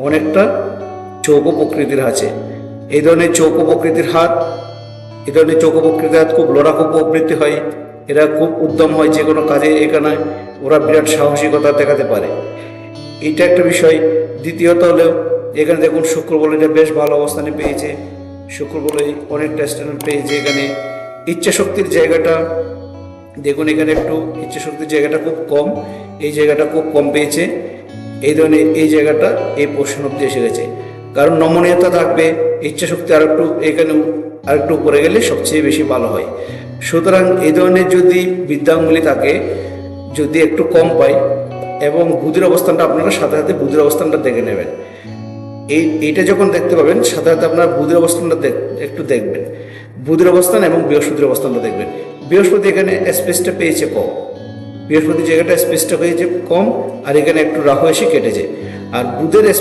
অনেকটা চৌকো প্রকৃতির আছে। এই ধরনের চৌকো প্রকৃতির হাত খুব লড়াকু প্রবৃত্তি হয়। এরা খুব উদ্যম হয় যে কোনো কাজে, এখানে ওরা বিরাট সাহসিকতা দেখাতে পারে। এইটা একটা বিষয়। দ্বিতীয়ত হলো এখানে দেখুন শুক্র বলয়টা বেশ ভালো অবস্থানে পেয়েছে। শুক্র বলয় অনেকটা স্ট্যান্ডার্ড পেয়েছে। এখানে ইচ্ছা শক্তির জায়গাটা দেখুন, এখানে একটু ইচ্ছা শক্তির জায়গাটা খুব কম, এই জায়গাটা খুব কম পেয়েছে। এই ধরনের এই জায়গাটা এই পোর্শন অব্দি এসে গেছে। কারণ নমনীয়তা থাকবে, ইচ্ছা শক্তি আরেকটু উপরে গেলে সবচেয়ে বেশি ভালো হয়। সুতরাং এই ধরনের যদি বিদ্যাঙ্গুলি থাকে, যদি একটু কম পাই, এবং বুধির অবস্থানটা আপনারা সাথে সাথে বুধির অবস্থানটা দেখে নেবেন। এইটা যখন দেখতে পাবেন, সাথে সাথে আপনারা বুধির অবস্থানটা একটু দেখবেন, বুধির অবস্থান এবং বৃহস্পতির অবস্থানটা দেখবেন। বৃহস্পতি এখানে স্পেসটা পেয়েছে কম, বৃহস্পতি জায়গাটা স্পেসটা হয়েছে কম, আর এখানে একটু রাহু এসে কেটেছে। আর বুধের